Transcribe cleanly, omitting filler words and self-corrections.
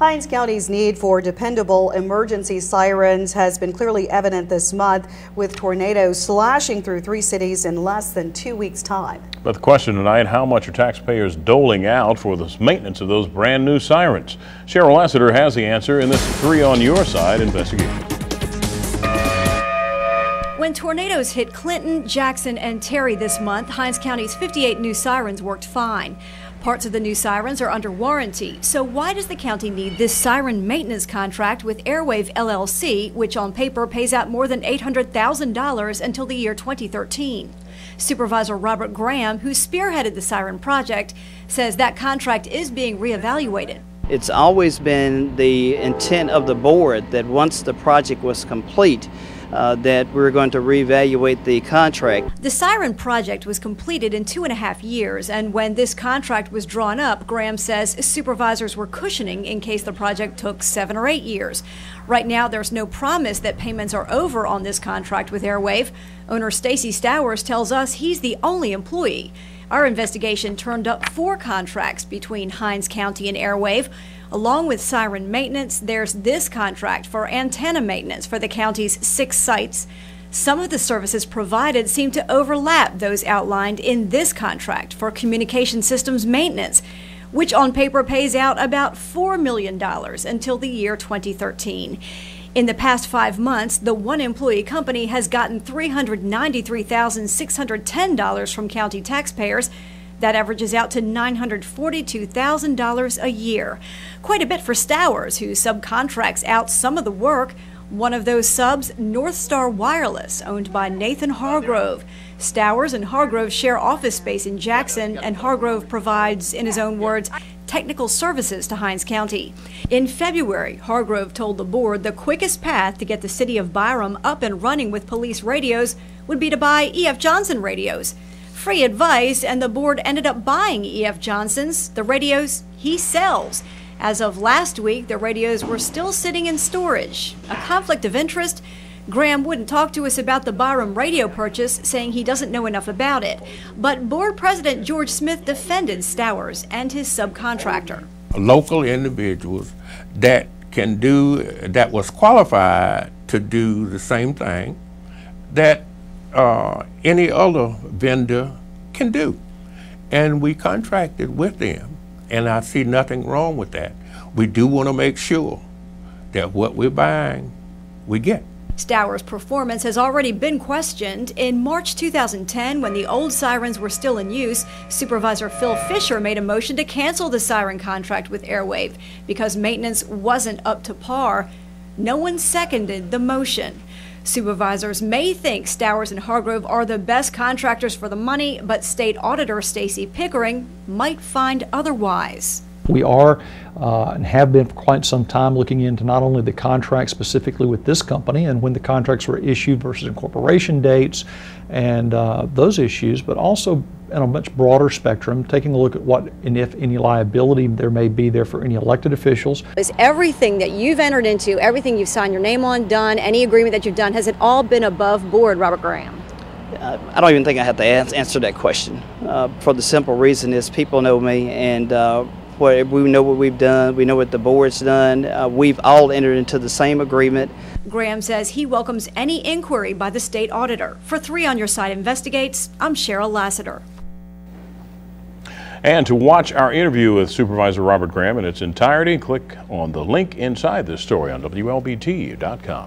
Hinds County's need for dependable emergency sirens has been clearly evident this month, with tornadoes slashing through 3 cities in less than 2 weeks' time. But the question tonight, how much are taxpayers doling out for the maintenance of those brand new sirens? Cheryl Lassiter has the answer in this 3 on Your Side investigation. When tornadoes hit Clinton, Jackson, and Terry this month, Hinds County's 58 new sirens worked fine. Parts of the new sirens are under warranty. So why does the county need this siren maintenance contract with Airwave LLC, which on paper pays out more than $800,000 until the year 2013? Supervisor Robert Graham, who spearheaded the siren project, says that contract is being reevaluated. It's always been the intent of the board that once the project was complete, that we're going to reevaluate the contract. The siren project was completed in 2.5 years, and when this contract was drawn up, Graham says supervisors were cushioning in case the project took 7 or 8 years. Right now, there's no promise that payments are over on this contract with Airwave. Owner Stacy Stowers tells us he's the only employee. Our investigation turned up 4 contracts between Hinds County and Airwave. Along with siren maintenance, there's this contract for antenna maintenance for the county's 6 sites. Some of the services provided seem to overlap those outlined in this contract for communication systems maintenance, which on paper pays out about $4 million until the year 2013. In the past 5 months, the one-employee company has gotten $393,610 from county taxpayers. That averages out to $942,000 a year. Quite a bit for Stowers, who subcontracts out some of the work. One of those subs, North Star Wireless, owned by Nathan Hargrove. Stowers and Hargrove share office space in Jackson, and Hargrove provides, in his own words, technical services to Hinds County. In February, Hargrove told the board the quickest path to get the city of Byram up and running with police radios would be to buy E.F. Johnson radios. Free advice, and the board ended up buying E.F. Johnson's, the radios he sells. As of last week, the radios were still sitting in storage. A conflict of interest? Graham wouldn't talk to us about the Byram radio purchase, saying he doesn't know enough about it. But board president George Smith defended Stowers and his subcontractor. Local individuals that was qualified to do the same thing that any other vendor can do. And we contracted with them, and I see nothing wrong with that. We do want to make sure that what we're buying, we get. Stowers' performance has already been questioned. In March 2010, when the old sirens were still in use, Supervisor Phil Fisher made a motion to cancel the siren contract with Airwave because maintenance wasn't up to par. No one seconded the motion. Supervisors may think Stowers and Hargrove are the best contractors for the money, but State Auditor Stacy Pickering might find otherwise. We are and have been for quite some time looking into not only the contract specifically with this company and when the contracts were issued versus incorporation dates and those issues, but also in a much broader spectrum, taking a look at what and if any liability there may be there for any elected officials. Is everything that you've entered into, everything you've signed your name on, done, any agreement that you've done, has it all been above board, Robert Graham? I don't even think I have to answer that question for the simple reason is people know me, and we know what we've done, we know what the board's done. We've all entered into the same agreement. Graham says he welcomes any inquiry by the state auditor. For 3 on Your Side Investigates, I'm Cheryl Lassiter. And to watch our interview with Supervisor Robert Graham in its entirety, click on the link inside this story on WLBT.com.